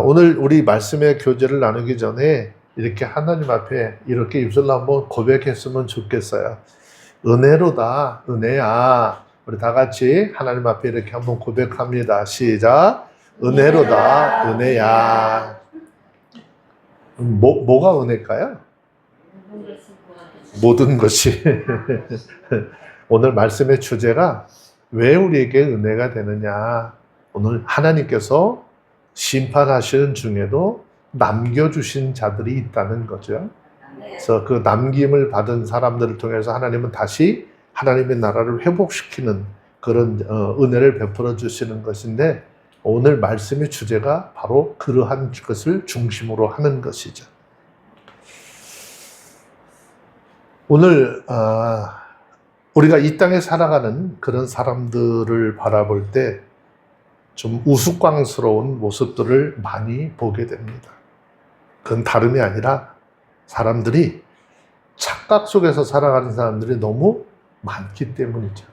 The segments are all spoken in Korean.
오늘 우리 말씀의 교제를 나누기 전에 이렇게 하나님 앞에 이렇게 입술로 한번 고백했으면 좋겠어요. 은혜로다, 은혜야. 우리 다 같이 하나님 앞에 이렇게 한번 고백합니다. 시작. 은혜로다, 은혜야. 뭐가 은혜일까요? 모든 것이. 오늘 말씀의 주제가 왜 우리에게 은혜가 되느냐. 오늘 하나님께서 심판하시는 중에도 남겨주신 자들이 있다는 거죠. 그래서 그 남김을 받은 사람들을 통해서 하나님은 다시 하나님의 나라를 회복시키는 그런 은혜를 베풀어 주시는 것인데, 오늘 말씀의 주제가 바로 그러한 것을 중심으로 하는 것이죠. 오늘 우리가 이 땅에 살아가는 그런 사람들을 바라볼 때 좀 우스꽝스러운 모습들을 많이 보게 됩니다. 그건 다름이 아니라 사람들이 착각 속에서 살아가는 사람들이 너무 많기 때문이죠.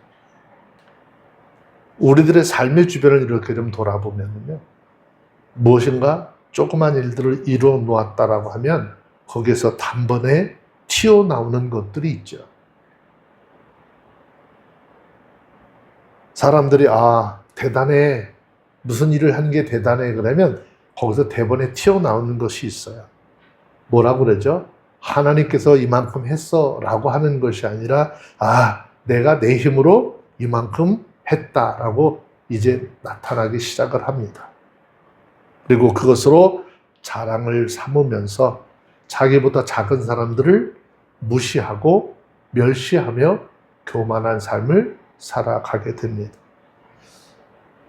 우리들의 삶의 주변을 이렇게 좀 돌아보면요, 무엇인가 조그만 일들을 이루어 놓았다라고 하면 거기에서 단번에 튀어나오는 것들이 있죠. 사람들이 대단해, 무슨 일을 한 게 대단해 그러면 거기서 대번에 튀어나오는 것이 있어요. 뭐라고 그러죠? 하나님께서 이만큼 했어 라고 하는 것이 아니라 내가 내 힘으로 이만큼 했다라고 이제 나타나기 시작을 합니다. 그리고 그것으로 자랑을 삼으면서 자기보다 작은 사람들을 무시하고 멸시하며 교만한 삶을 살아가게 됩니다.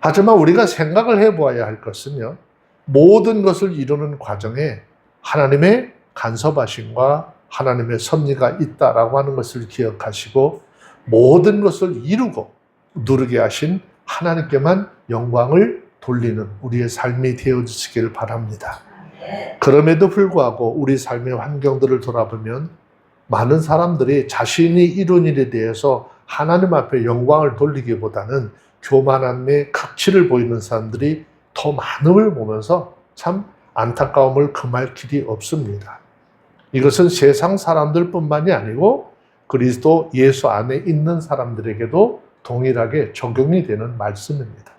하지만 우리가 생각을 해보아야 할 것은요, 모든 것을 이루는 과정에 하나님의 간섭하심과 하나님의 섭리가 있다라고 하는 것을 기억하시고, 모든 것을 이루고 누르게 하신 하나님께만 영광을 돌리는 우리의 삶이 되어주시길 바랍니다. 그럼에도 불구하고 우리 삶의 환경들을 돌아보면 많은 사람들이 자신이 이룬 일에 대해서 하나님 앞에 영광을 돌리기보다는 교만함의 극치를 보이는 사람들이 더 많음을 보면서 참 안타까움을 금할 길이 없습니다. 이것은 세상 사람들뿐만이 아니고 그리스도 예수 안에 있는 사람들에게도 동일하게 적용이 되는 말씀입니다.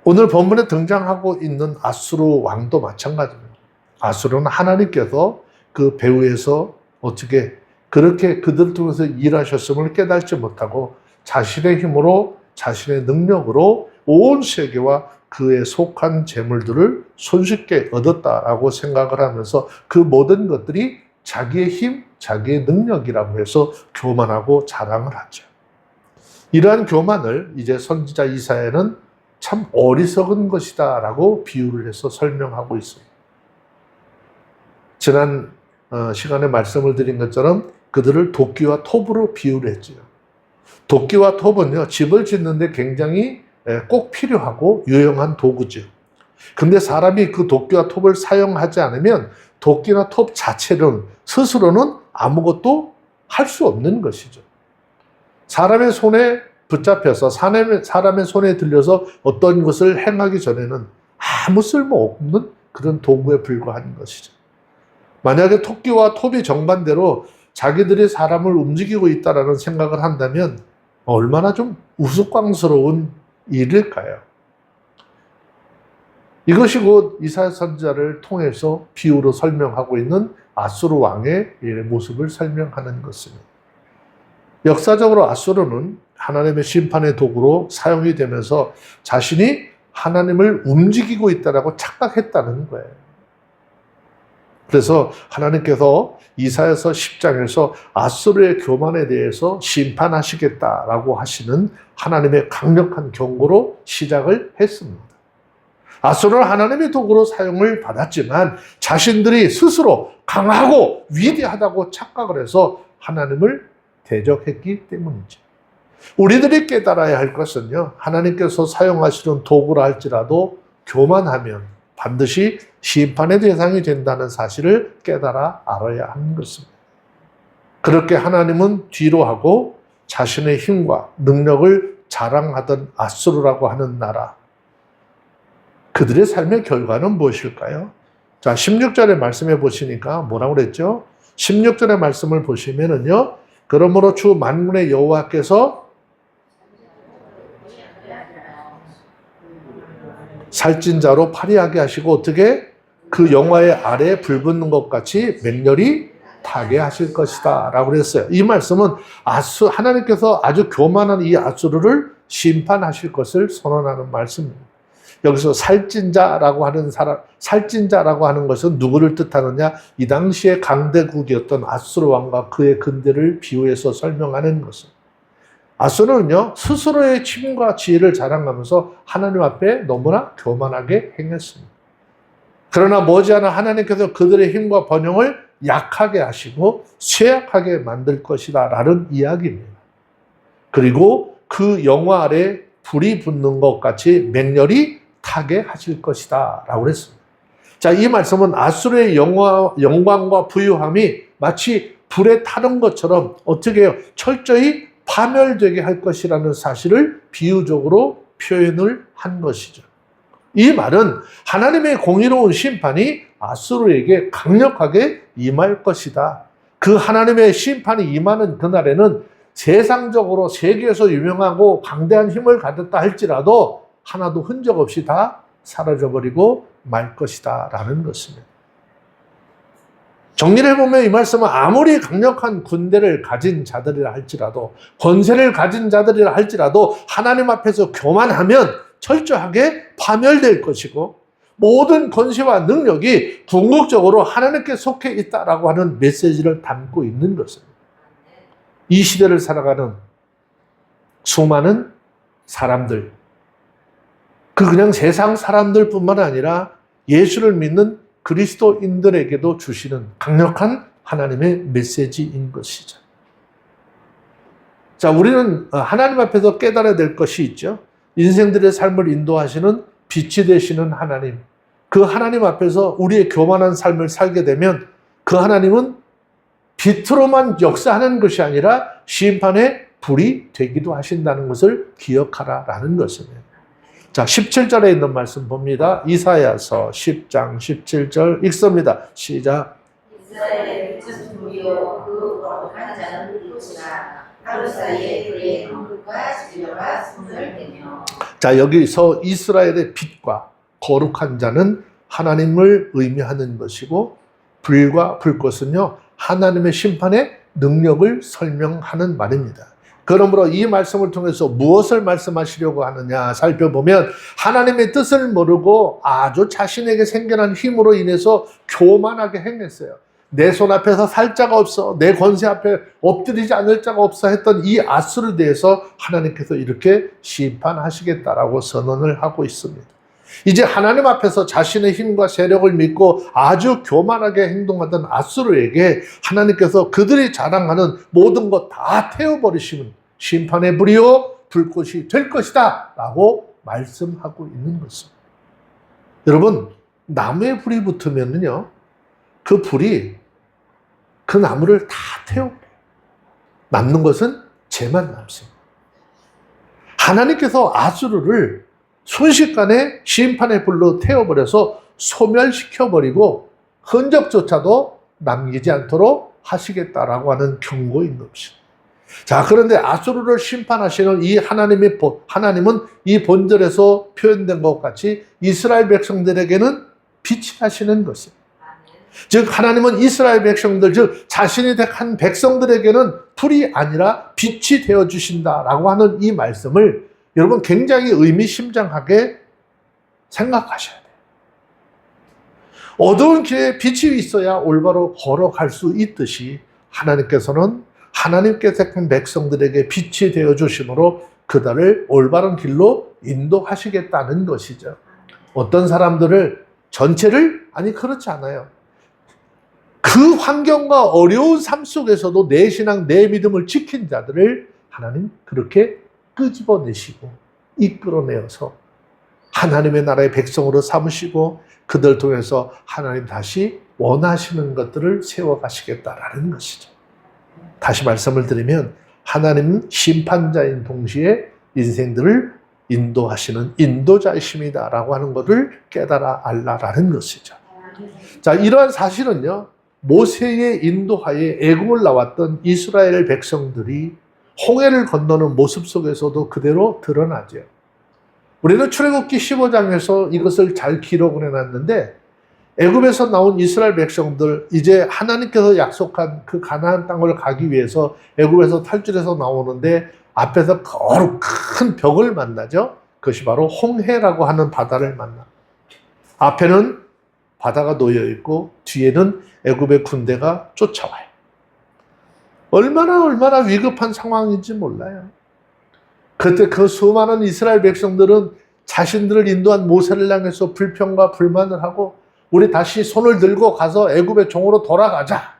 오늘 본문에 등장하고 있는 아수르 왕도 마찬가지입니다. 아수르는 하나님께서 그 배후에서 어떻게 그렇게 그들 통해서 일하셨음을 깨닫지 못하고 자신의 힘으로, 자신의 능력으로 온 세계와 그에 속한 재물들을 손쉽게 얻었다라고 생각을 하면서 그 모든 것들이 자기의 힘, 자기의 능력이라고 해서 교만하고 자랑을 하죠. 이러한 교만을 이제 선지자 이사야는 참 어리석은 것이다 라고 비유를 해서 설명하고 있습니다. 지난 시간에 말씀을 드린 것처럼 그들을 도끼와 톱으로 비유를 했죠. 도끼와 톱은요, 집을 짓는데 굉장히 꼭 필요하고 유용한 도구죠. 근데 사람이 그 도끼와 톱을 사용하지 않으면 도끼나 톱 자체는 스스로는 아무것도 할 수 없는 것이죠. 사람의 손에 붙잡혀서 사람의 손에 들려서 어떤 것을 행하기 전에는 아무 쓸모없는 그런 도구에 불과한 것이죠. 만약에 토끼와 톱이 정반대로 자기들이 사람을 움직이고 있다라는 생각을 한다면 얼마나 좀 우스꽝스러운 일일까요? 이것이 곧 이사야 선지자를 통해서 비유로 설명하고 있는 아수르 왕의 모습을 설명하는 것입니다. 역사적으로 아수르는 하나님의 심판의 도구로 사용이 되면서 자신이 하나님을 움직이고 있다라고 착각했다는 거예요. 그래서 하나님께서 이사야서 10장에서 아수르의 교만에 대해서 심판하시겠다라고 하시는 하나님의 강력한 경고로 시작을 했습니다. 아수르는 하나님의 도구로 사용을 받았지만 자신들이 스스로 강하고 위대하다고 착각을 해서 하나님을 대적했기 때문이죠. 우리들이 깨달아야 할 것은요, 하나님께서 사용하시는 도구라 할지라도 교만하면 반드시 심판의 대상이 된다는 사실을 깨달아 알아야 하는 것입니다. 그렇게 하나님은 뒤로 하고 자신의 힘과 능력을 자랑하던 아수르라고 하는 나라, 그들의 삶의 결과는 무엇일까요? 자, 16절의 말씀해 보시니까 뭐라고 그랬죠? 16절의 말씀을 보시면은요, 그러므로 주 만군의 여호와께서 살찐 자로 파리하게 하시고 어떻게? 그 영화의 아래에 불 붙는 것 같이 맹렬히 타게 하실 것이다 라고 그랬어요. 이 말씀은 하나님께서 아주 교만한 이 아수르를 심판하실 것을 선언하는 말씀입니다. 여기서 살찐 자라고 하는 것은 누구를 뜻하느냐? 이 당시에 강대국이었던 아수르 왕과 그의 근대를 비유해서 설명하는 것입니다. 아수르는요, 스스로의 힘과 지혜를 자랑하면서 하나님 앞에 너무나 교만하게 행했습니다. 그러나 머지않아 하나님께서 그들의 힘과 번영을 약하게 하시고 쇠약하게 만들 것이다 라는 이야기입니다. 그리고 그 영화 아래 불이 붙는 것 같이 맹렬히 타게 하실 것이다 라고 했습니다. 자, 이 말씀은 아수르의 영광과 부유함이 마치 불에 타는 것처럼 어떻게 해요? 철저히 파멸되게 할 것이라는 사실을 비유적으로 표현을 한 것이죠. 이 말은 하나님의 공의로운 심판이 아수르에게 강력하게 임할 것이다. 그 하나님의 심판이 임하는 그날에는 세상적으로 세계에서 유명하고 강대한 힘을 가졌다 할지라도 하나도 흔적 없이 다 사라져버리고 말 것이다 라는 것입니다. 정리를 해보면 이 말씀은 아무리 강력한 군대를 가진 자들이라 할지라도, 권세를 가진 자들이라 할지라도 하나님 앞에서 교만하면 철저하게 파멸될 것이고, 모든 권세와 능력이 궁극적으로 하나님께 속해 있다라고 하는 메시지를 담고 있는 것입니다. 이 시대를 살아가는 수많은 사람들, 그냥 세상 사람들뿐만 아니라 예수를 믿는 그리스도인들에게도 주시는 강력한 하나님의 메시지인 것이죠. 자, 우리는 하나님 앞에서 깨달아야 될 것이 있죠. 인생들의 삶을 인도하시는 빛이 되시는 하나님, 그 하나님 앞에서 우리의 교만한 삶을 살게 되면 그 하나님은 빛으로만 역사하는 것이 아니라 심판의 불이 되기도 하신다는 것을 기억하라라는 것입니다. 자, 17절에 있는 말씀 봅니다. 이사야서 10장 17절 읽습니다. 시작. 이스라엘의 빛은 불이요 그 거룩한 자는 빛이라 하루 사이에 그의 한국과 진료가 소멸되며. 자, 여기서 이스라엘의 빛과 거룩한 자는 하나님을 의미하는 것이고, 불과 불꽃은요 하나님의 심판의 능력을 설명하는 말입니다. 그러므로 이 말씀을 통해서 무엇을 말씀하시려고 하느냐 살펴보면, 하나님의 뜻을 모르고 아주 자신에게 생겨난 힘으로 인해서 교만하게 행했어요. 내 손 앞에서 살 자가 없어, 내 권세 앞에 엎드리지 않을 자가 없어 했던 이 아수르에 대해서 하나님께서 이렇게 심판하시겠다라고 선언을 하고 있습니다. 이제 하나님 앞에서 자신의 힘과 세력을 믿고 아주 교만하게 행동하던 아수르에게 하나님께서 그들이 자랑하는 모든 것 다 태워버리시는 심판의 불이요 불꽃이 될 것이다 라고 말씀하고 있는 것입니다. 여러분, 나무에 불이 붙으면요 그 불이 그 나무를 다 태워버려요. 남는 것은 재만 남습니다. 하나님께서 아수르를 순식간에 심판의 불로 태워버려서 소멸시켜버리고 흔적조차도 남기지 않도록 하시겠다라고 하는 경고인 것입니다. 자, 그런데 아수르를 심판하시는 이 하나님은 이 본절에서 표현된 것 같이 이스라엘 백성들에게는 빛이 하시는 것입니다. 즉 하나님은 이스라엘 백성들, 즉 자신이 택한 백성들에게는 불이 아니라 빛이 되어주신다라고 하는 이 말씀을 여러분 굉장히 의미심장하게 생각하셔야 돼요. 어두운 길에 빛이 있어야 올바로 걸어갈 수 있듯이 하나님께서는 하나님께 택한 백성들에게 빛이 되어주심으로 그들을 올바른 길로 인도하시겠다는 것이죠. 어떤 사람들을 전체를? 아니 그렇지 않아요. 그 환경과 어려운 삶 속에서도 내 신앙, 내 믿음을 지킨 자들을 하나님 그렇게 끄집어내시고 이끌어내어서 하나님의 나라의 백성으로 삼으시고 그들 통해서 하나님 다시 원하시는 것들을 세워가시겠다라는 것이죠. 다시 말씀을 드리면 하나님은 심판자인 동시에 인생들을 인도하시는 인도자이십니다 라고 하는 것을 깨달아 알라라는 것이죠. 자, 이러한 사실은요, 모세의 인도하에 애굽을 나왔던 이스라엘 백성들이 홍해를 건너는 모습 속에서도 그대로 드러나죠. 우리는 출애굽기 15장에서 이것을 잘 기록을 해놨는데, 애굽에서 나온 이스라엘 백성들, 이제 하나님께서 약속한 그 가나안 땅을 가기 위해서 애굽에서 탈출해서 나오는데 앞에서 거룩 큰 벽을 만나죠. 그것이 바로 홍해라고 하는 바다를 만나. 앞에는 바다가 놓여 있고 뒤에는 애굽의 군대가 쫓아와요. 얼마나 위급한 상황인지 몰라요. 그때 그 수많은 이스라엘 백성들은 자신들을 인도한 모세를 향해서 불평과 불만을 하고, 우리 다시 손을 들고 가서 애굽의 종으로 돌아가자.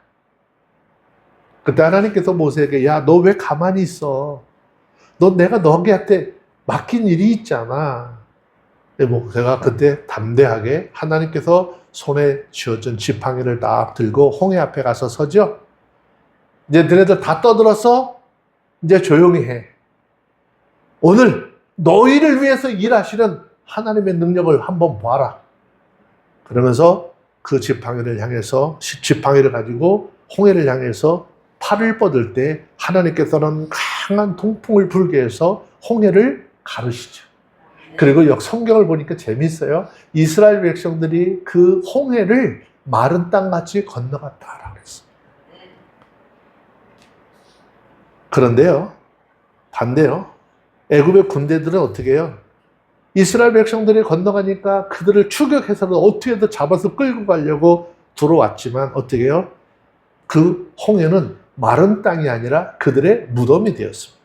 그때 하나님께서 모세에게, 야, 너 왜 가만히 있어? 너 내가 너한테 맡긴 일이 있잖아. 모세가 그때 담대하게 하나님께서 손에 쥐어준 지팡이를 딱 들고 홍해 앞에 가서 서죠. 이제 너네들 다 떠들어서 이제 조용히 해. 오늘 너희를 위해서 일하시는 하나님의 능력을 한번 봐라. 그러면서 그 지팡이를 향해서, 지팡이를 가지고 홍해를 향해서 팔을 뻗을 때 하나님께서는 강한 동풍을 불게 해서 홍해를 가르시죠. 그리고 성경을 보니까 재밌어요. 이스라엘 백성들이 그 홍해를 마른 땅같이 건너갔다라고 했어요. 그런데요, 반대요. 애굽의 군대들은 어떻게 해요? 이스라엘 백성들이 건너가니까 그들을 추격해서는 어떻게든 잡아서 끌고 가려고 들어왔지만 어떻게 해요? 그 홍해는 마른 땅이 아니라 그들의 무덤이 되었습니다.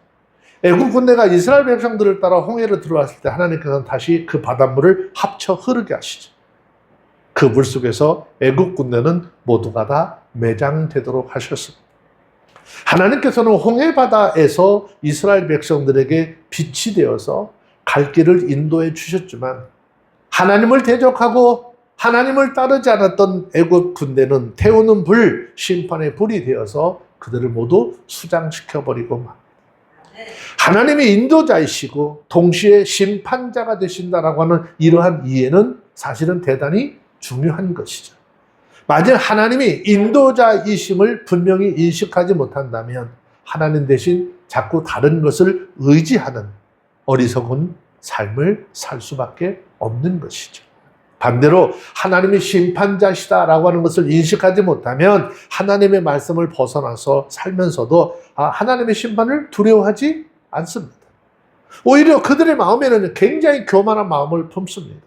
애굽 군대가 이스라엘 백성들을 따라 홍해로 들어왔을 때 하나님께서는 다시 그 바닷물을 합쳐 흐르게 하시죠. 그 물속에서 애굽 군대는 모두가 다 매장되도록 하셨습니다. 하나님께서는 홍해 바다에서 이스라엘 백성들에게 빛이 되어서 갈 길을 인도해 주셨지만, 하나님을 대적하고 하나님을 따르지 않았던 애굽 군대는 태우는 불, 심판의 불이 되어서 그들을 모두 수장시켜버리고 맙니다. 하나님이 인도자이시고 동시에 심판자가 되신다라고 하는 이러한 이해는 사실은 대단히 중요한 것이죠. 만약 하나님이 인도자이심을 분명히 인식하지 못한다면 하나님 대신 자꾸 다른 것을 의지하는 어리석은 삶을 살 수밖에 없는 것이죠. 반대로 하나님이 심판자시다라고 하는 것을 인식하지 못하면 하나님의 말씀을 벗어나서 살면서도 하나님의 심판을 두려워하지 않습니다. 오히려 그들의 마음에는 굉장히 교만한 마음을 품습니다.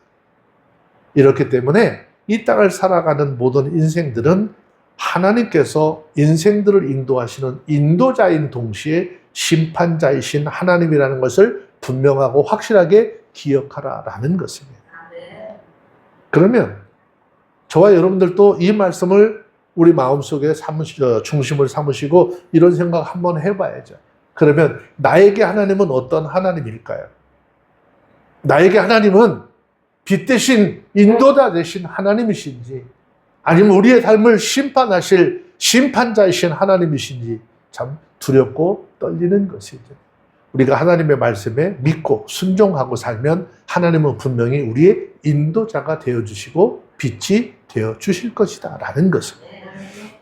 이렇기 때문에 이 땅을 살아가는 모든 인생들은 하나님께서 인생들을 인도하시는 인도자인 동시에 심판자이신 하나님이라는 것을 분명하고 확실하게 기억하라라는 것입니다. 그러면 저와 여러분들도 이 말씀을 우리 마음속에 중심을 삼으시고 이런 생각 한번 해봐야죠. 그러면 나에게 하나님은 어떤 하나님일까요? 나에게 하나님은 빛 대신 인도자 되신 하나님이신지, 아니면 우리의 삶을 심판하실 심판자이신 하나님이신지 참 두렵고 떨리는 것이죠. 우리가 하나님의 말씀에 믿고 순종하고 살면 하나님은 분명히 우리의 인도자가 되어주시고 빛이 되어주실 것이다 라는 것입니다.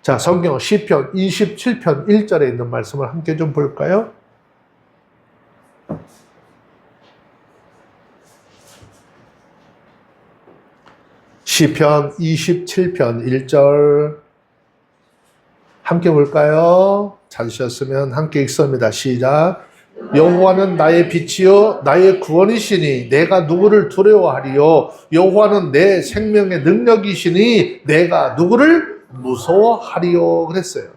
자, 성경 시편 27편 1절에 있는 말씀을 함께 좀 볼까요? 시편 27편 1절 함께 볼까요? 찾으셨으면 함께 읽습니다. 시작. 여호와는 나의 빛이요 나의 구원이시니 내가 누구를 두려워하리요. 여호와는 내 생명의 능력이시니 내가 누구를 무서워하리요. 그랬어요.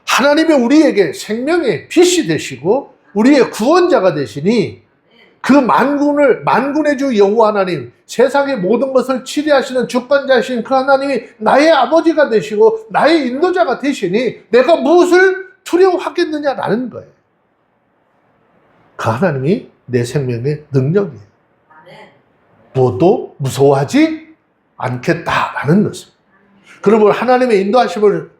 하나님이 우리에게 생명의 빛이 되시고 우리의 구원자가 되시니 그 만군의 주 여호와 하나님, 세상의 모든 것을 치리하시는 주권자이신 그 하나님이 나의 아버지가 되시고 나의 인도자가 되시니 내가 무엇을 두려워하겠느냐라는 거예요. 그 하나님이 내 생명의 능력이에요. 무엇도 무서워하지 않겠다라는 것입니다. 그러므로 하나님의 인도하심을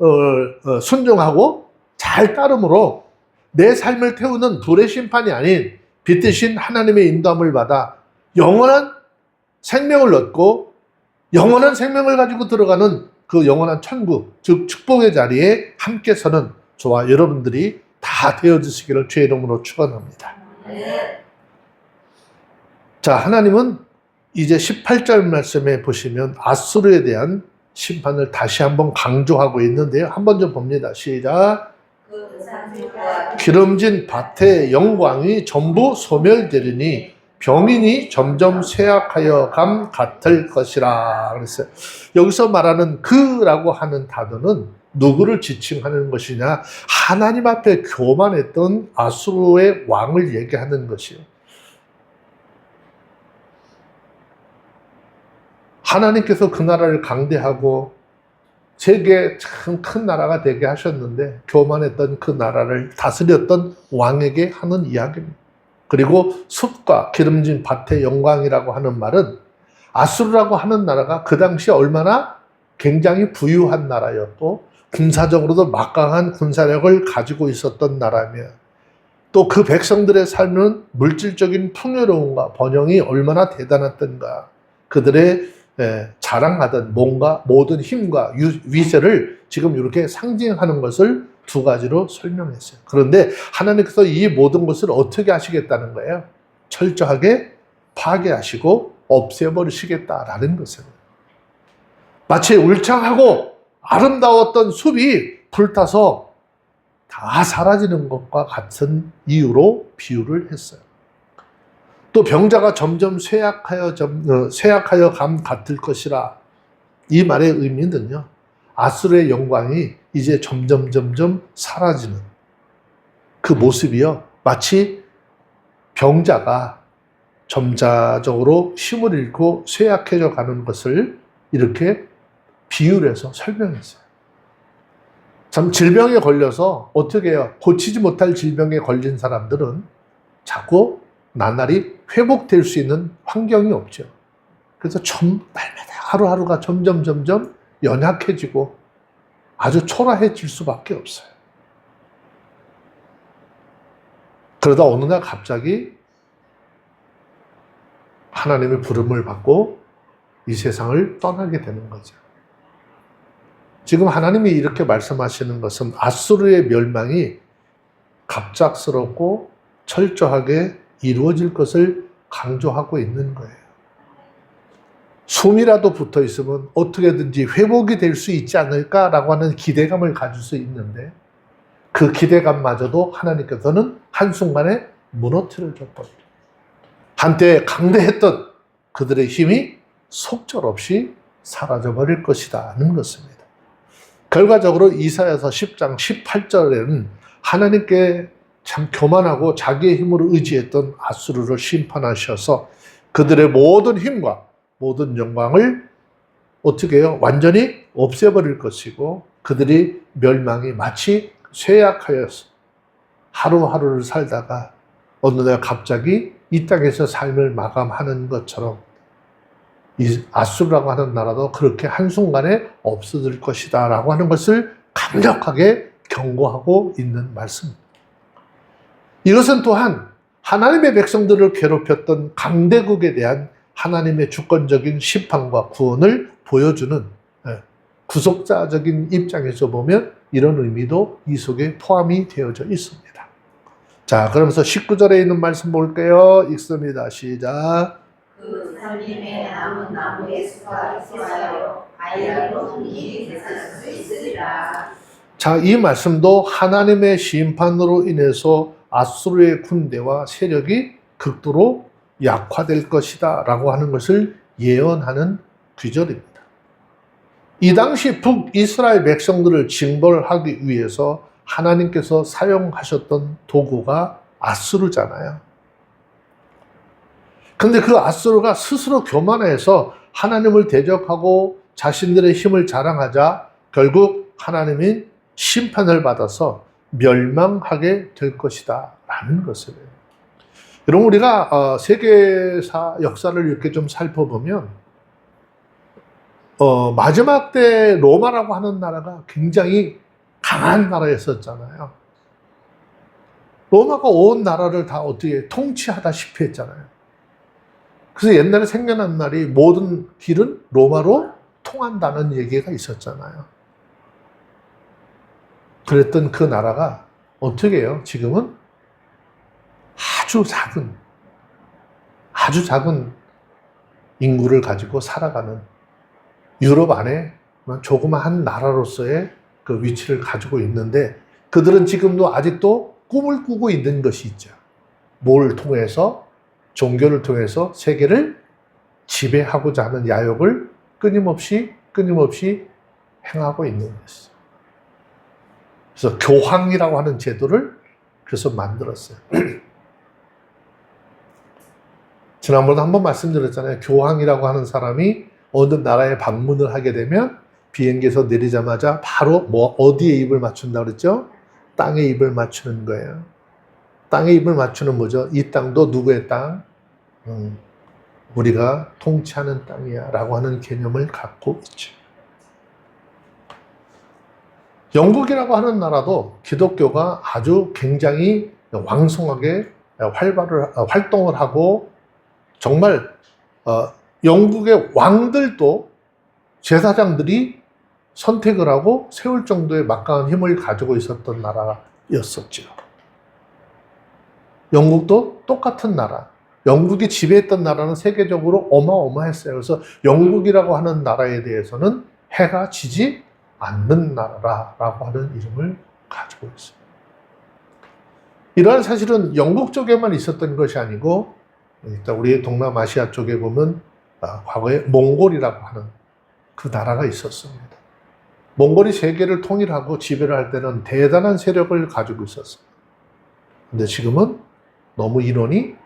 순종하고 잘 따름으로 내 삶을 태우는 불의 심판이 아닌 빛대신 하나님의 인도함을 받아 영원한 생명을 얻고 영원한 생명을 가지고 들어가는 그 영원한 천국, 즉 축복의 자리에 함께 서는 저와 여러분들이 다 되어주시기를 주의 이름으로 축원합니다. 자, 하나님은 이제 18절 말씀에 보시면 아수르에 대한 심판을 다시 한번 강조하고 있는데요. 한번 좀 봅니다. 시작. 기름진 밭의 영광이 전부 소멸되리니 병인이 점점 쇠약하여 감 같을 것이라 그랬어요. 여기서 말하는 그라고 하는 단어는 누구를 지칭하는 것이냐? 하나님 앞에 교만했던 아수르의 왕을 얘기하는 것이에요. 하나님께서 그 나라를 강대하고 세계 참 큰 나라가 되게 하셨는데 교만했던 그 나라를 다스렸던 왕에게 하는 이야기입니다. 그리고 숲과 기름진 밭의 영광이라고 하는 말은 아수르라고 하는 나라가 그 당시에 얼마나 굉장히 부유한 나라였고 군사적으로도 막강한 군사력을 가지고 있었던 나라며 또 그 백성들의 삶은 물질적인 풍요로움과 번영이 얼마나 대단했던가 그들의 자랑하던 뭔가 모든 힘과 위세를 지금 이렇게 상징하는 것을 두 가지로 설명했어요. 그런데 하나님께서 이 모든 것을 어떻게 하시겠다는 거예요? 철저하게 파괴하시고 없애버리시겠다라는 것입니다. 마치 울창하고 아름다웠던 숲이 불타서 다 사라지는 것과 같은 이유로 비유를 했어요. 또 병자가 점점 쇠약하여 감 같을 것이라. 이 말의 의미는요, 아수르의 영광이 이제 점점 사라지는 그 모습이요, 마치 병자가 점차적으로 힘을 잃고 쇠약해져 가는 것을 이렇게 비유를 해서 설명했어요. 참 질병에 걸려서 어떻게 해요? 고치지 못할 질병에 걸린 사람들은 자꾸 나날이 회복될 수 있는 환경이 없죠. 그래서 날마다 하루하루가 점점 연약해지고 아주 초라해질 수밖에 없어요. 그러다 어느 날 갑자기 하나님의 부름을 받고 이 세상을 떠나게 되는 거죠. 지금 하나님이 이렇게 말씀하시는 것은 아수르의 멸망이 갑작스럽고 철저하게 이루어질 것을 강조하고 있는 거예요. 숨이라도 붙어 있으면 어떻게든지 회복이 될 수 있지 않을까라고 하는 기대감을 가질 수 있는데 그 기대감마저도 하나님께서는 한순간에 무너뜨려 줬거든요. 한때 강대했던 그들의 힘이 속절없이 사라져버릴 것이라는 것입니다. 결과적으로 이사야서 10장 18절에는 하나님께 참 교만하고 자기의 힘으로 의지했던 아수르를 심판하셔서 그들의 모든 힘과 모든 영광을 어떻게 해요? 완전히 없애버릴 것이고 그들이 멸망이 마치 쇠약하여서 하루하루를 살다가 어느 날 갑자기 이 땅에서 삶을 마감하는 것처럼 이 아수르라고 하는 나라도 그렇게 한순간에 없어질 것이다 라고 하는 것을 강력하게 경고하고 있는 말씀입니다. 이것은 또한 하나님의 백성들을 괴롭혔던 강대국에 대한 하나님의 주권적인 심판과 구원을 보여주는 구속자적인 입장에서 보면 이런 의미도 이 속에 포함이 되어져 있습니다. 자, 그러면서 19절에 있는 말씀 볼게요. 읽습니다. 시작. 그 산림에 남은 나무의 수가 있어요. 아이라도 이 되살 수 있으리라. 자, 이 말씀도 하나님의 심판으로 인해서 아수르의 군대와 세력이 극도로 약화될 것이다 라고 하는 것을 예언하는 귀절입니다. 이 당시 북이스라엘 백성들을 징벌하기 위해서 하나님께서 사용하셨던 도구가 아수르잖아요. 근데 그 아수르가 스스로 교만해서 하나님을 대적하고 자신들의 힘을 자랑하자 결국 하나님이 심판을 받아서 멸망하게 될 것이다 라는 것이에요. 여러분, 우리가 세계사 역사를 이렇게 좀 살펴보면 마지막 때 로마라고 하는 나라가 굉장히 강한 나라였었잖아요. 로마가 온 나라를 다 어떻게 통치하다시피 했잖아요. 그래서 옛날에 생겨난 말이 모든 길은 로마로 통한다는 얘기가 있었잖아요. 그랬던 그 나라가 어떻게 해요? 지금은 아주 작은 인구를 가지고 살아가는 유럽 안에 조그마한 나라로서의 그 위치를 가지고 있는데 그들은 지금도 아직도 꿈을 꾸고 있는 것이 있죠. 뭘 통해서? 종교를 통해서 세계를 지배하고자 하는 야욕을 끊임없이 행하고 있는 것이죠. 그래서 교황이라고 하는 제도를 그래서 만들었어요. 지난번에 한번 말씀드렸잖아요. 교황이라고 하는 사람이 어느 나라에 방문을 하게 되면 비행기에서 내리자마자 바로 어디에 입을 맞춘다 그랬죠? 땅에 입을 맞추는 거예요. 땅에 입을 맞추는 뭐죠? 이 땅도 누구의 땅? 우리가 통치하는 땅이야 라고 하는 개념을 갖고 있죠. 영국이라고 하는 나라도 기독교가 아주 굉장히 왕성하게 활동을 하고 정말 영국의 왕들도 제사장들이 선택을 하고 세울 정도의 막강한 힘을 가지고 있었던 나라였었죠. 영국도 똑같은 나라. 영국이 지배했던 나라는 세계적으로 어마어마했어요. 그래서 영국이라고 하는 나라에 대해서는 해가 지지 않는 나라라고 하는 이름을 가지고 있어요. 이러한 사실은 영국 쪽에만 있었던 것이 아니고 일단 우리 동남아시아 쪽에 보면 과거에 몽골이라고 하는 그 나라가 있었습니다. 몽골이 세계를 통일하고 지배를 할 때는 대단한 세력을 가지고 있었어요. 근데 지금은 너무 인원이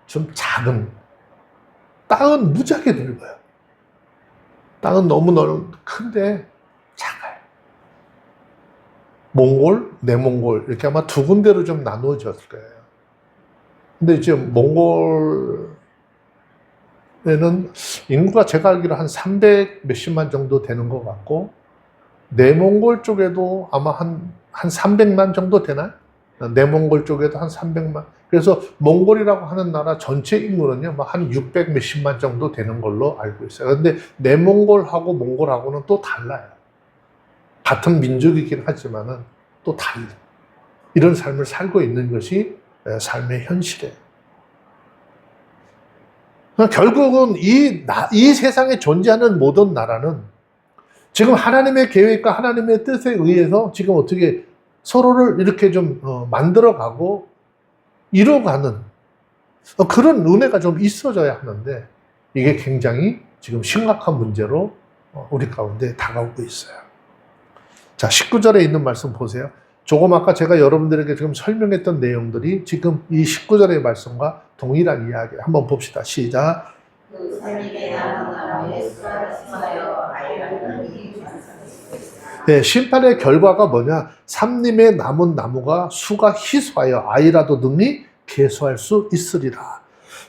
좀 작은, 땅은 무지하게 넓어요. 땅은 너무 큰데 작아요. 몽골, 내몽골 이렇게 아마 두 군데로 좀 나누어졌을 거예요. 근데 지금 몽골에는 인구가 제가 알기로 한 300 몇십만 정도 되는 것 같고 내몽골 쪽에도 아마 한 300만 정도 되나요? 내몽골 쪽에도 한 300만. 그래서 몽골이라고 하는 나라 전체 인구는요, 한 600 몇십만 정도 되는 걸로 알고 있어요. 근데 내몽골하고 몽골하고는 또 달라요. 같은 민족이긴 하지만은 또 달라요. 이런 삶을 살고 있는 것이 삶의 현실이에요. 결국은 이 세상에 존재하는 모든 나라는 지금 하나님의 계획과 하나님의 뜻에 의해서 지금 어떻게 서로를 이렇게 좀 만들어가고 이뤄가는 그런 은혜가 좀 있어져야 하는데 이게 굉장히 지금 심각한 문제로 우리 가운데 다가오고 있어요. 자, 19절에 있는 말씀 보세요. 조금 아까 제가 여러분들에게 지금 설명했던 내용들이 지금 이 19절의 말씀과 동일한 이야기 한번 봅시다. 시작. 그 삶의 남은 나라에 수라를 심하여 아이라는 일이 네, 심판의 결과가 뭐냐? 삼림의 남은 나무가 수가 희소하여 아이라도 능히 계수할 수 있으리라.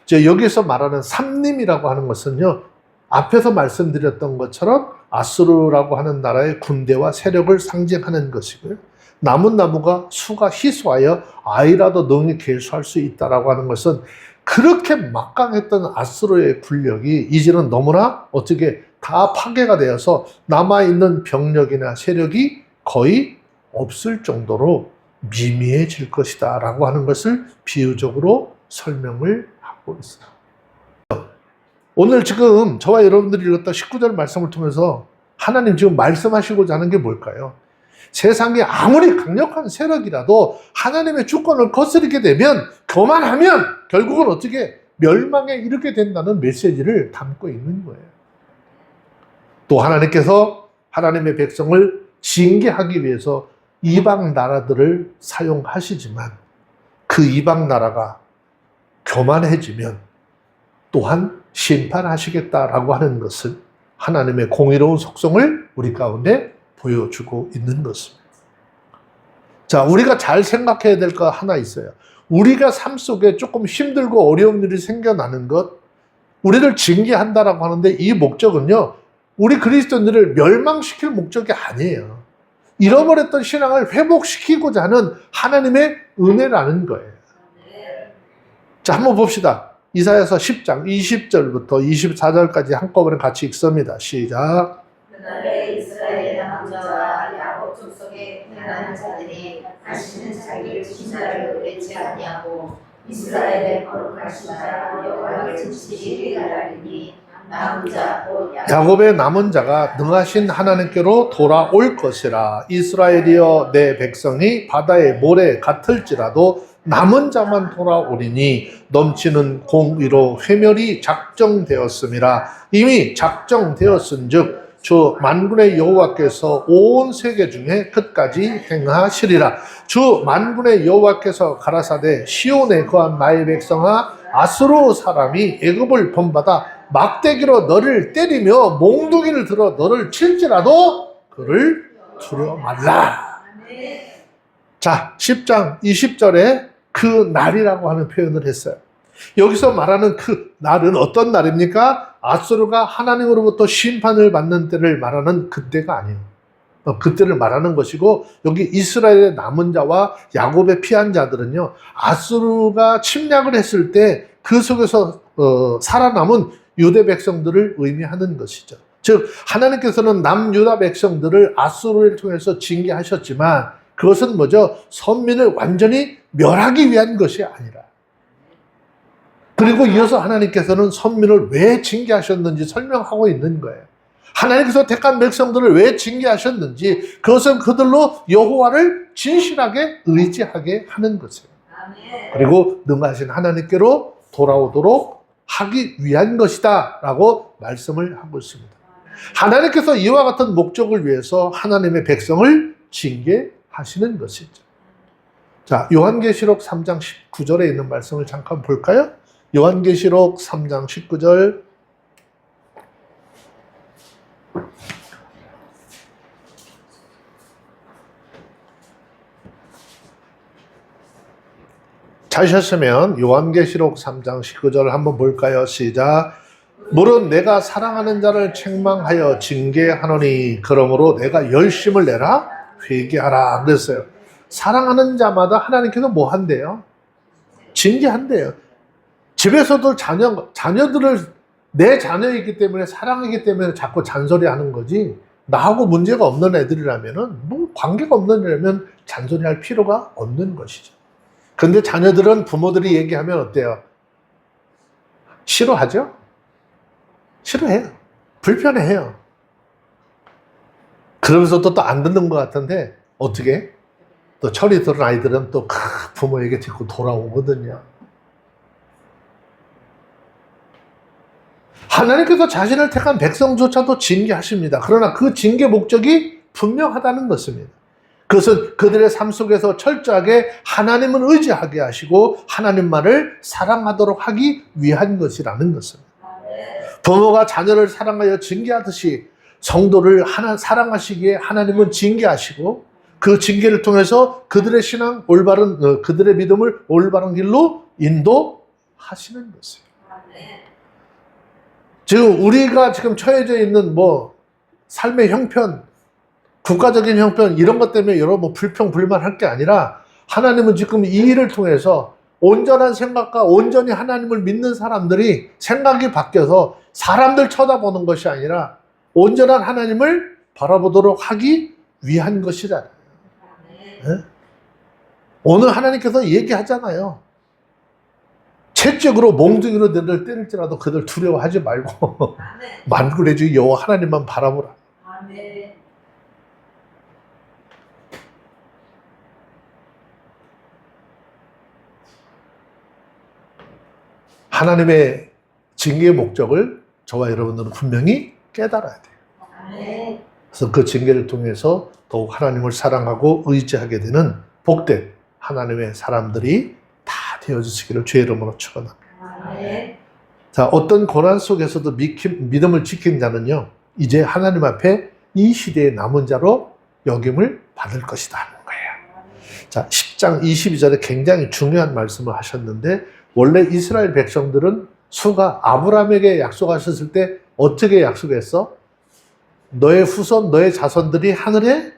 이제 여기서 말하는 삼림이라고 하는 것은요, 앞에서 말씀드렸던 것처럼 아수르라고 하는 나라의 군대와 세력을 상징하는 것이고요. 남은 나무가 수가 희소하여 아이라도 능히 계수할 수 있다라고 하는 것은 그렇게 막강했던 아수르의 군력이 이제는 너무나 어떻게 다 파괴가 되어서 남아있는 병력이나 세력이 거의 없을 정도로 미미해질 것이다 라고 하는 것을 비유적으로 설명을 하고 있어요. 오늘 지금 저와 여러분들이 읽었던 19절 말씀을 통해서 하나님 지금 말씀하시고자 하는 게 뭘까요? 세상에 아무리 강력한 세력이라도 하나님의 주권을 거스르게 되면 교만하면 결국은 어떻게 멸망에 이르게 된다는 메시지를 담고 있는 거예요. 또 하나님께서 하나님의 백성을 징계하기 위해서 이방 나라들을 사용하시지만 그 이방 나라가 교만해지면 또한 심판하시겠다라고 하는 것을 하나님의 공의로운 속성을 우리 가운데 보여주고 있는 것입니다. 자, 우리가 잘 생각해야 될 거 하나 있어요. 우리가 삶 속에 조금 힘들고 어려운 일이 생겨나는 것, 우리를 징계한다라고 하는데 이 목적은요, 우리 그리스도인들을 멸망시킬 목적이 아니에요. 잃어버렸던 신앙을 회복시키고자 하는 하나님의 은혜라는 거예요. 자, 한번 봅시다. 이사야서 10장 20절부터 24절까지 한꺼번에 같이 읽습니다. 시작. 그날에 이스라엘 남자와 야곱 족속의 가난한 자들이 다시는 자기를 지킨 자를 외치 아니하고 이스라엘의 거룩하신 자 여호와를 지키시기 바라리니 남은 자 곧 야곱의 남은 자가 능하신 하나님께로 돌아올 것이라. 이스라엘이여 내 백성이 바다의 모래 같을지라도 남은 자만 돌아오리니 넘치는 공의로 회멸이 작정되었음이라. 이미 작정되었은즉 주 만군의 여호와께서 온 세계 중에 끝까지 행하시리라. 주 만군의 여호와께서 가라사대 시온에 거한 나의 백성아, 아수르 사람이 애굽을 본받아 막대기로 너를 때리며 몽둥이를 들어 너를 칠지라도 그를 두려워 말라. 자, 10장 20절에 그 날이라고 하는 표현을 했어요. 여기서 말하는 그 날은 어떤 날입니까? 아수르가 하나님으로부터 심판을 받는 때를 말하는 그때가 아니에요. 그때를 말하는 것이고, 여기 이스라엘의 남은 자와 야곱의 피한 자들은요, 아수르가 침략을 했을 때 그 속에서 살아남은 유대 백성들을 의미하는 것이죠. 즉 하나님께서는 남유다 백성들을 아수르를 통해서 징계하셨지만 그것은 뭐죠? 선민을 완전히 멸하기 위한 것이 아니라, 그리고 이어서 하나님께서는 선민을 왜 징계하셨는지 설명하고 있는 거예요. 하나님께서 택한 백성들을 왜 징계하셨는지, 그것은 그들로 여호와를 진실하게 의지하게 하는 것이에요. 그리고 능하신 하나님께로 돌아오도록 하기 위한 것이다 라고 말씀을 하고 있습니다. 하나님께서 이와 같은 목적을 위해서 하나님의 백성을 징계하시는 것이죠. 자, 요한계시록 3장 19절에 있는 말씀을 잠깐 볼까요? 요한계시록 3장 19절. 찾으셨으면 요한계시록 3장 19절 한번 볼까요? 시작. 물은 내가 사랑하는 자를 책망하여 징계하노니 그러므로 내가 열심을 내라 회개하라 그랬어요. 사랑하는 자마다 하나님께서 뭐 한대요? 징계한대요. 집에서도 자녀들을 내 자녀이기 때문에, 사랑이기 때문에 자꾸 잔소리하는 거지, 나하고 문제가 없는 애들이라면은, 뭐 관계가 없는 애라면 잔소리할 필요가 없는 것이죠. 근데 자녀들은 부모들이 얘기하면 어때요? 싫어하죠? 싫어해요. 불편해해요. 그러면서도 또 안 듣는 것 같은데 어떻게? 또 철이 들은 아이들은 또 부모에게 자꾸 돌아오거든요. 하나님께서 자신을 택한 백성조차도 징계하십니다. 그러나 그 징계 목적이 분명하다는 것입니다. 그것은 그들의 삶 속에서 철저하게 하나님을 의지하게 하시고 하나님만을 사랑하도록 하기 위한 것이라는 것입니다. 부모가 자녀를 사랑하여 징계하듯이 성도를 사랑하시기에 하나님은 징계하시고, 그 징계를 통해서 그들의 신앙 올바른, 그들의 믿음을 올바른 길로 인도하시는 것이에요. 지금 우리가 지금 처해져 있는 뭐 삶의 형편, 국가적인 형편, 이런 것 때문에 여러 뭐 불평 불만할 게 아니라, 하나님은 지금 이 일을 통해서 온전한 생각과 온전히 하나님을 믿는 사람들이 생각이 바뀌어서 사람들 쳐다보는 것이 아니라 온전한 하나님을 바라보도록 하기 위한 것이잖아요. 네? 오늘 하나님께서 얘기하잖아요. 채찍으로 몽둥이로 너를 때릴지라도 그들 두려워하지 말고 만군의 주 여호와 하나님만 바라보라. 하나님의 징계의 목적을 저와 여러분들은 분명히 깨달아야 돼요. 그래서 그 징계를 통해서 더욱 하나님을 사랑하고 의지하게 되는 복된 하나님의 사람들이 다 되어주시기를 주의 이름으로 축원합니다. 자, 어떤 고난 속에서도 믿음을 지킨 자는요, 이제 하나님 앞에 이 시대의 남은 자로 여김을 받을 것이다 하는 거예요. 자, 10장 22절에 굉장히 중요한 말씀을 하셨는데, 원래 이스라엘 백성들은 수가 아브라함에게 약속하셨을 때 어떻게 약속했어? 너의 후손, 너의 자손들이 하늘에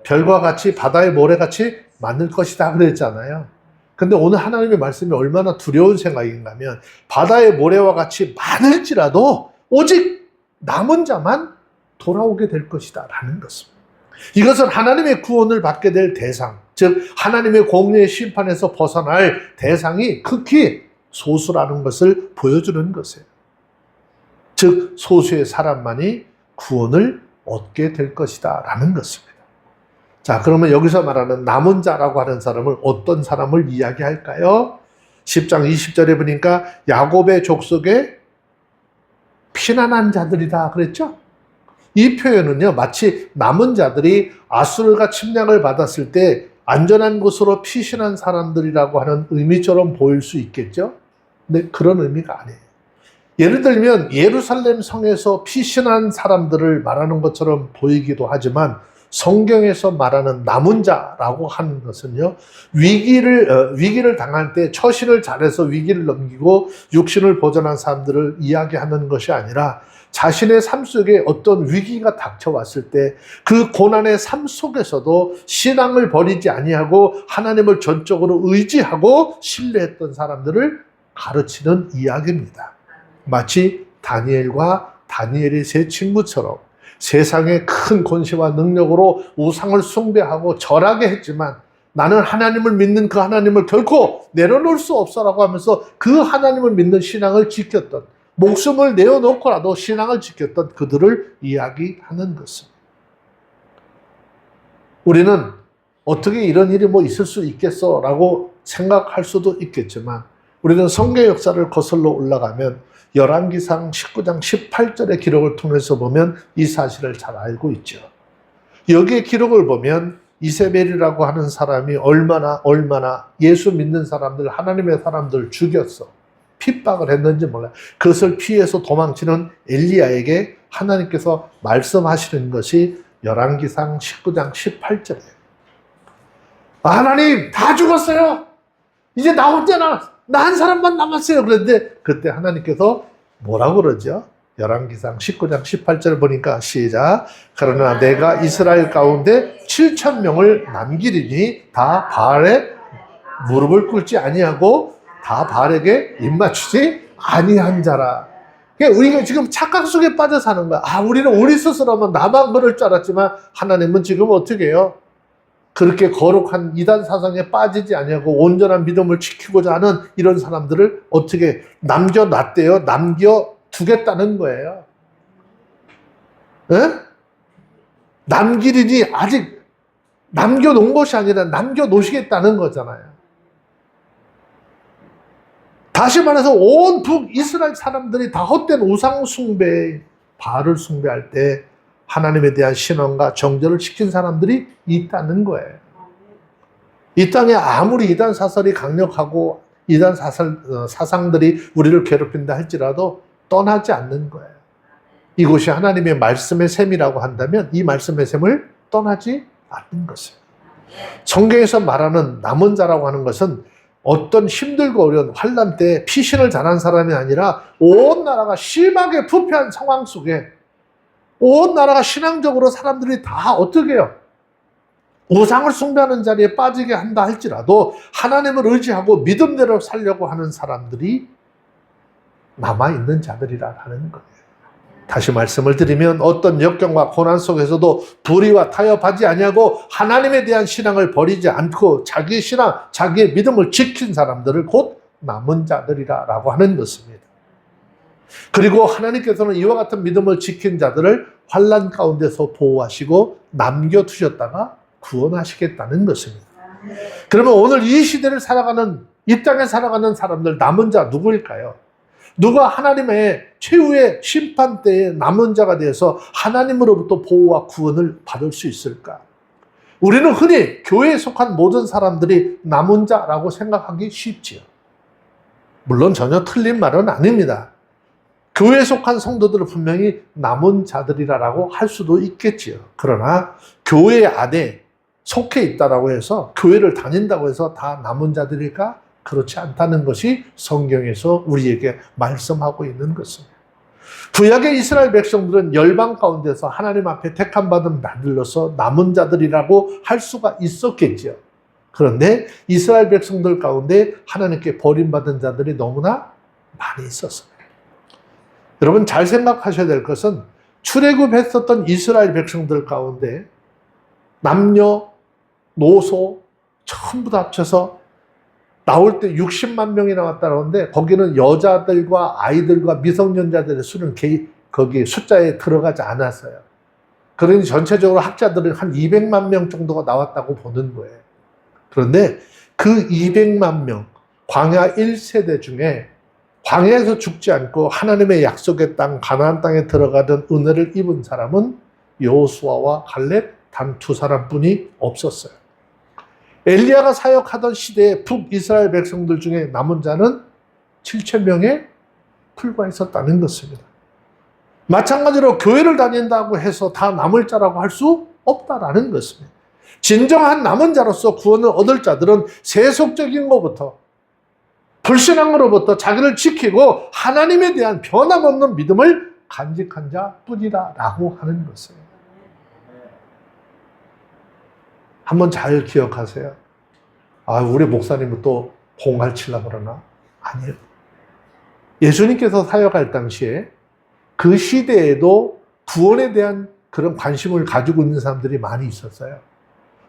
별과 같이 바다의 모래같이 많을 것이다 그랬잖아요. 근데 오늘 하나님의 말씀이 얼마나 두려운 생각인가 하면 바다의 모래와 같이 많을지라도 오직 남은 자만 돌아오게 될 것이다 라는 것입니다. 이것은 하나님의 구원을 받게 될 대상, 즉 하나님의 공의의 심판에서 벗어날 대상이 극히 소수라는 것을 보여주는 것이에요. 즉 소수의 사람만이 구원을 얻게 될 것이다 라는 것입니다. 자, 그러면 여기서 말하는 남은 자라고 하는 사람은 어떤 사람을 이야기할까요? 10장 20절에 보니까 야곱의 족속에 피난한 자들이다 그랬죠? 이 표현은요, 마치 남은 자들이 아수르가 침략을 받았을 때 안전한 곳으로 피신한 사람들이라고 하는 의미처럼 보일 수 있겠죠? 근데 그런 의미가 아니에요. 예를 들면 예루살렘 성에서 피신한 사람들을 말하는 것처럼 보이기도 하지만 성경에서 말하는 남은 자라고 하는 것은요, 위기를 당할 때 처신을 잘해서 위기를 넘기고 육신을 보존한 사람들을 이야기하는 것이 아니라 자신의 삶 속에 어떤 위기가 닥쳐왔을 때 그 고난의 삶 속에서도 신앙을 버리지 아니하고 하나님을 전적으로 의지하고 신뢰했던 사람들을 가르치는 이야기입니다. 마치 다니엘과 다니엘의 세 친구처럼 세상의 큰 권세와 능력으로 우상을 숭배하고 절하게 했지만 나는 하나님을 믿는 그 하나님을 결코 내려놓을 수 없어라고 하면서 그 하나님을 믿는 신앙을 지켰던, 목숨을 내어놓고라도 신앙을 지켰던 그들을 이야기하는 것입니다. 우리는 어떻게 이런 일이 있을 수 있겠어 라고 생각할 수도 있겠지만 우리는 성경 역사를 거슬러 올라가면 열왕기상 19장 18절의 기록을 통해서 보면 이 사실을 잘 알고 있죠. 여기에 기록을 보면 이세벨이라고 하는 사람이 얼마나 예수 믿는 사람들, 하나님의 사람들을 죽였어. 핍박을 했는지 몰라요. 그것을 피해서 도망치는 엘리야에게 하나님께서 말씀하시는 것이 열왕기상 19장 18절이에요. 하나님 다 죽었어요. 이제 나 혼자 나 한 사람만 남았어요. 그런데 그때 하나님께서 뭐라고 그러죠? 열왕기상 19장 18절 보니까 시작. 그러나 내가 이스라엘 가운데 7,000명을 남기리니 다 바알에 무릎을 꿇지 아니하고 다 바알에게 입맞추지 아니한 자라. 그러니까 우리가 지금 착각 속에 빠져 사는 거야. 우리는 우리 스스로만 나만 그럴 줄 알았지만 하나님은 지금 어떻게 해요? 그렇게 거룩한 이단 사상에 빠지지 아니하고 온전한 믿음을 지키고자 하는 이런 사람들을 어떻게 남겨놨대요? 남겨두겠다는 거예요. 에? 남기리니 아직 남겨놓은 것이 아니라 남겨놓으시겠다는 거잖아요. 다시 말해서 온 북이스라엘 사람들이 다 헛된 우상 숭배, 바알을 숭배할 때 하나님에 대한 신앙과 정절을 지킨 사람들이 있다는 거예요. 이 땅에 아무리 이단 사설이 강력하고 이단 사상들이 우리를 괴롭힌다 할지라도 떠나지 않는 거예요. 이곳이 하나님의 말씀의 셈이라고 한다면 이 말씀의 셈을 떠나지 않는 것이에요. 성경에서 말하는 남은 자라고 하는 것은 어떤 힘들고 어려운 환난 때 피신을 잘한 사람이 아니라 온 나라가 심하게 부패한 상황 속에 온 나라가 신앙적으로 사람들이 다 어떻게 해요? 우상을 숭배하는 자리에 빠지게 한다 할지라도 하나님을 의지하고 믿음대로 살려고 하는 사람들이 남아있는 자들이라 하는 거예요. 다시 말씀을 드리면 어떤 역경과 고난 속에서도 불의와 타협하지 아니하고 하나님에 대한 신앙을 버리지 않고 자기의 신앙, 자기의 믿음을 지킨 사람들을 곧 남은 자들이라고 하는 것입니다. 그리고 하나님께서는 이와 같은 믿음을 지킨 자들을 환난 가운데서 보호하시고 남겨두셨다가 구원하시겠다는 것입니다. 그러면 오늘 이 시대를 살아가는, 이 땅에 살아가는 사람들 남은 자 누구일까요? 누가 하나님의 최후의 심판 때에 남은 자가 되어서 하나님으로부터 보호와 구원을 받을 수 있을까? 우리는 흔히 교회에 속한 모든 사람들이 남은 자라고 생각하기 쉽지요. 물론 전혀 틀린 말은 아닙니다. 교회에 속한 성도들은 분명히 남은 자들이라고 할 수도 있겠지요. 그러나 교회 안에 속해 있다라고 해서 교회를 다닌다고 해서 다 남은 자들일까? 그렇지 않다는 것이 성경에서 우리에게 말씀하고 있는 것입니다. 구약의 이스라엘 백성들은 열방 가운데서 하나님 앞에 택함받은 자들로서 남은 자들이라고 할 수가 있었겠지요. 그런데 이스라엘 백성들 가운데 하나님께 버림받은 자들이 너무나 많이 있었어요. 여러분 잘 생각하셔야 될 것은 출애굽했었던 이스라엘 백성들 가운데 남녀, 노소 전부 다 합쳐서 나올 때 60만 명이 나왔다는데 거기는 여자들과 아이들과 미성년자들의 수는 거기 숫자에 들어가지 않았어요. 그러니 전체적으로 학자들은 한 200만 명 정도가 나왔다고 보는 거예요. 그런데 그 200만 명, 광야 1세대 중에 광야에서 죽지 않고 하나님의 약속의 땅, 가나안 땅에 들어가던 은혜를 입은 사람은 여호수아와 갈렙 단 2사람뿐이 없었어요. 엘리야가 사역하던 시대에 북이스라엘 백성들 중에 남은 자는 7,000명에 불과했었다는 것입니다. 마찬가지로 교회를 다닌다고 해서 다 남을 자라고 할 수 없다라는 것입니다. 진정한 남은 자로서 구원을 얻을 자들은 세속적인 것부터 불신앙으로부터 자기를 지키고 하나님에 대한 변함없는 믿음을 간직한 자뿐이다라고 하는 것이에요. 한번 잘 기억하세요. 아, 우리 목사님은 또 공할 치려고 그러나? 아니에요. 예수님께서 사역할 당시에 그 시대에도 구원에 대한 그런 관심을 가지고 있는 사람들이 많이 있었어요.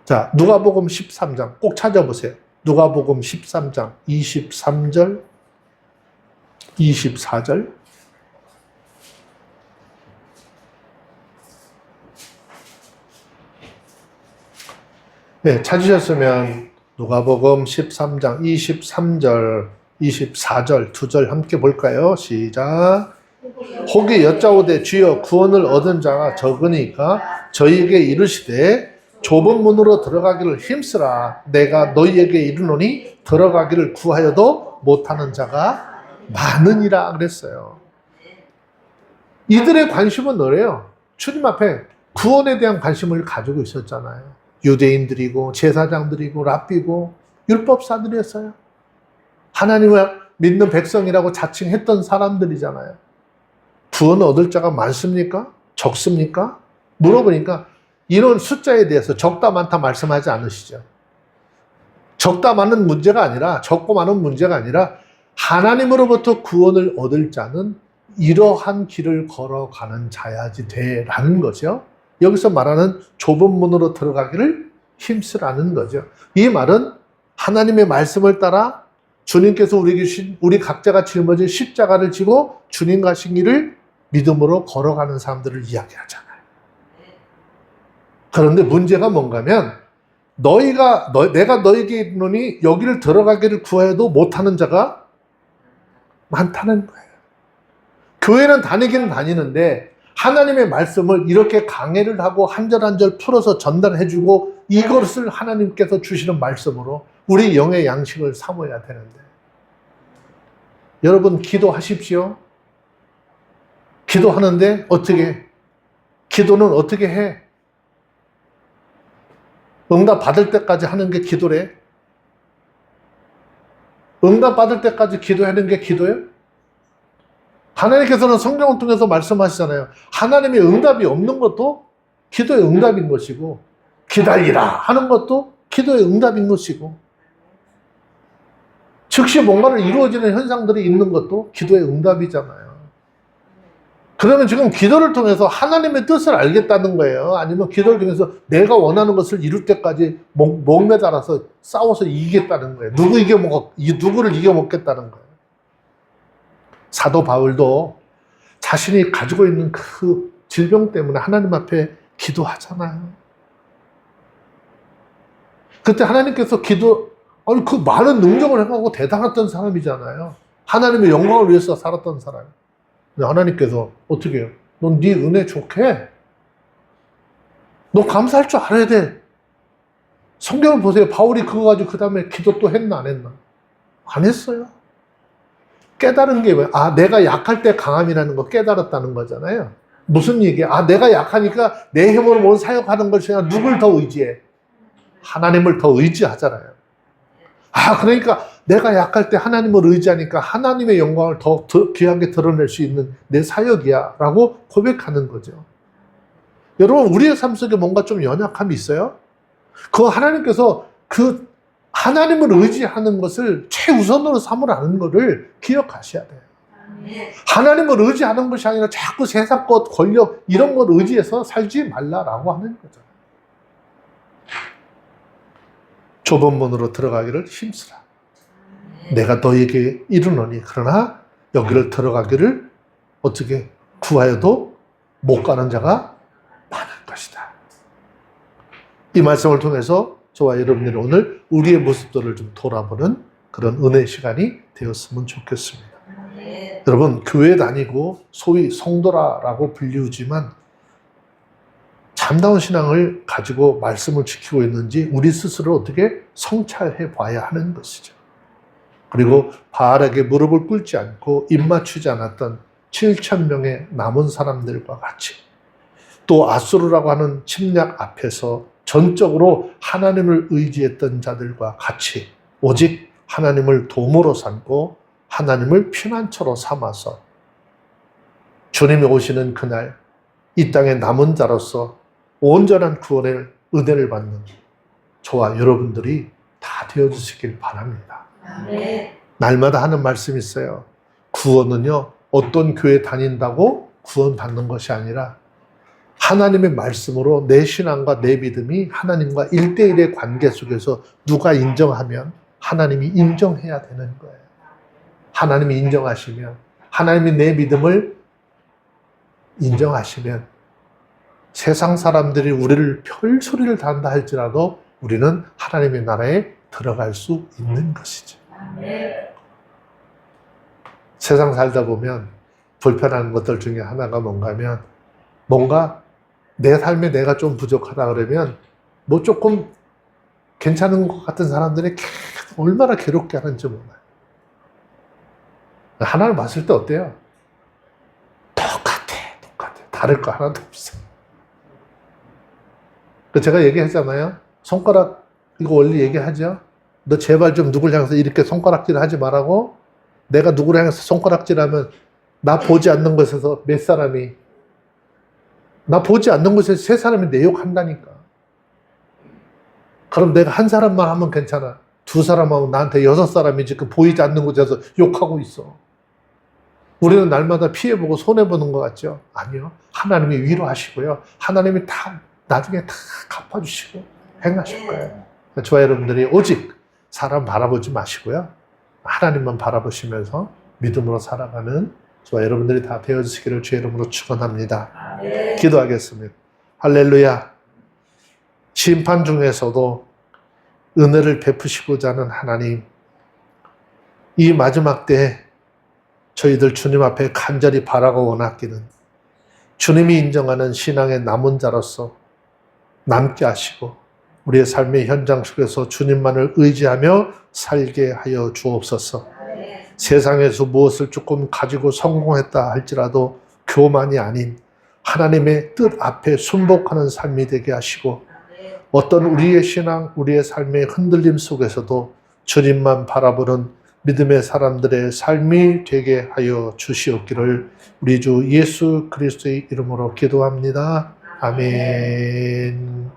자, 누가복음 13장 꼭 찾아보세요. 누가복음 13장 23절, 24절. 네, 찾으셨으면 누가복음 13장 23절, 24절 두 절 함께 볼까요? 시작. 혹이 여짜오되 주여 구원을 얻은 자가 적으니까 저희에게 이르시되 좁은 문으로 들어가기를 힘쓰라. 내가 너희에게 이르노니 들어가기를 구하여도 못하는 자가 많으니라 그랬어요. 이들의 관심은 뭐래요? 주님 앞에 구원에 대한 관심을 가지고 있었잖아요. 유대인들이고 제사장들이고 랍비고 율법사들이었어요. 하나님을 믿는 백성이라고 자칭했던 사람들이잖아요. 구원을 얻을 자가 많습니까? 적습니까? 물어보니까 이런 숫자에 대해서 적다 많다 말씀하지 않으시죠. 적다 많은 문제가 아니라 적고 많은 문제가 아니라 하나님으로부터 구원을 얻을 자는 이러한 길을 걸어가는 자야지 돼라는 거죠. 여기서 말하는 좁은 문으로 들어가기를 힘쓰라는 거죠. 이 말은 하나님의 말씀을 따라 주님께서 우리에게 주신 우리 각자가 짊어진 십자가를 지고 주님 가신 길을 믿음으로 걸어가는 사람들을 이야기하잖아요. 그런데 문제가 뭔가면 내가 너에게 이르노니 여기를 들어가기를 구하여도 못하는 자가 많다는 거예요. 교회는 다니기는 다니는데 하나님의 말씀을 이렇게 강해를 하고 한 절 한 절 풀어서 전달해주고 이것을 하나님께서 주시는 말씀으로 우리 영의 양식을 삼아야 되는데 여러분 기도하십시오. 기도하는데 어떻게? 기도는 어떻게 해? 응답 받을 때까지 하는 게 기도래? 응답 받을 때까지 기도하는 게 기도예요? 하나님께서는 성경을 통해서 말씀하시잖아요. 하나님의 응답이 없는 것도 기도의 응답인 것이고 기다리라 하는 것도 기도의 응답인 것이고 즉시 뭔가를 이루어지는 현상들이 있는 것도 기도의 응답이잖아요. 그러면 지금 기도를 통해서 하나님의 뜻을 알겠다는 거예요? 아니면 기도를 통해서 내가 원하는 것을 이룰 때까지 목매달아서 싸워서 이기겠다는 거예요? 누구를 이겨먹겠다는 거예요? 사도 바울도 자신이 가지고 있는 그 질병 때문에 하나님 앞에 기도하잖아요. 그때 하나님께서 그 많은 능력을 행하고 대단했던 사람이잖아요. 하나님의 영광을 위해서 살았던 사람. 근데 하나님께서 어떻게 해요? 넌 네 은혜 좋게. 너 감사할 줄 알아야 돼. 성경을 보세요. 바울이 그거 가지고 그 다음에 기도 또 했나 안 했나? 안 했어요. 깨달은 게 뭐야? 아, 내가 약할 때 강함이라는 거 깨달았다는 거잖아요. 무슨 얘기야? 아, 내가 약하니까 내 힘으로 뭘 사역하는 것이 아니라 누굴 더 의지해? 하나님을 더 의지하잖아요. 아, 그러니까 내가 약할 때 하나님을 의지하니까 하나님의 영광을 더 귀하게 드러낼 수 있는 내 사역이야 라고 고백하는 거죠. 여러분, 우리의 삶 속에 뭔가 좀 연약함이 있어요? 그 하나님께서 그 하나님을 의지하는 것을 최우선으로 삼으라는 것을 기억하셔야 돼요. 하나님을 의지하는 것이 아니라 자꾸 세상 것, 권력 이런 걸 의지해서 살지 말라라고 하는 거죠. 좁은 문으로 들어가기를 힘쓰라. 내가 너에게 이르노니 그러나 여기를 들어가기를 어떻게 구하여도 못 가는 자가 많을 것이다. 이 말씀을 통해서 저와 여러분들이 오늘 우리의 모습들을 좀 돌아보는 그런 은혜 시간이 되었으면 좋겠습니다. 여러분, 교회 다니고 소위 성도라고 불리우지만 참다운 신앙을 가지고 말씀을 지키고 있는지 우리 스스로 어떻게 성찰해 봐야 하는 것이죠. 그리고 바알에게 무릎을 꿇지 않고 입맞추지 않았던 7,000명의 남은 사람들과 같이 또 아수르라고 하는 침략 앞에서 전적으로 하나님을 의지했던 자들과 같이 오직 하나님을 도모로 삼고 하나님을 피난처로 삼아서 주님이 오시는 그날 이 땅에 남은 자로서 온전한 구원의 은혜를 받는 저와 여러분들이 다 되어주시길 바랍니다. 날마다 하는 말씀이 있어요. 구원은요, 어떤 교회 다닌다고 구원받는 것이 아니라 하나님의 말씀으로 내 신앙과 내 믿음이 하나님과 1대1의 관계 속에서 누가 인정하면 하나님이 인정해야 되는 거예요. 하나님이 인정하시면, 하나님이 내 믿음을 인정하시면 세상 사람들이 우리를 별소리를 다 한다 할지라도 우리는 하나님의 나라에 들어갈 수 있는 것이죠. 세상 살다 보면 불편한 것들 중에 하나가 뭔가 하면 뭔가 내 삶에 내가 좀 부족하다 그러면 뭐 조금 괜찮은 것 같은 사람들이 얼마나 괴롭게 하는지 몰라요. 하나를 봤을 때 어때요? 똑같아. 다를 거 하나도 없어. 제가 얘기했잖아요. 손가락, 이거 원래 얘기하죠? 너 제발 좀 누굴 향해서 이렇게 손가락질 하지 말라고. 내가 누구를 향해서 손가락질 하면 나 보지 않는 곳에서 몇 사람이, 나 보지 않는 곳에서 세 사람이 내 욕한다니까. 그럼 내가 한 사람만 하면 괜찮아. 두 사람 하면 나한테 6사람이 지금 보이지 않는 곳에서 욕하고 있어. 우리는 날마다 피해보고 손해보는 것 같죠? 아니요. 하나님이 위로하시고요. 하나님이 다 나중에 다 갚아주시고 행하실 거예요. 저와 여러분들이 오직 사람 바라보지 마시고요. 하나님만 바라보시면서 믿음으로 살아가는 저와 여러분들이 다 되어주시기를 주의 이름으로 축원합니다. 기도하겠습니다. 할렐루야. 심판 중에서도 은혜를 베푸시고자 하는 하나님, 이 마지막 때에 저희들 주님 앞에 간절히 바라고 원하기는 주님이 인정하는 신앙의 남은 자로서 남게 하시고 우리의 삶의 현장 속에서 주님만을 의지하며 살게 하여 주옵소서. 세상에서 무엇을 조금 가지고 성공했다 할지라도 교만이 아닌 하나님의 뜻 앞에 순복하는 삶이 되게 하시고 어떤 우리의 신앙, 우리의 삶의 흔들림 속에서도 주님만 바라보는 믿음의 사람들의 삶이 되게 하여 주시옵기를 우리 주 예수 그리스도의 이름으로 기도합니다. 아멘.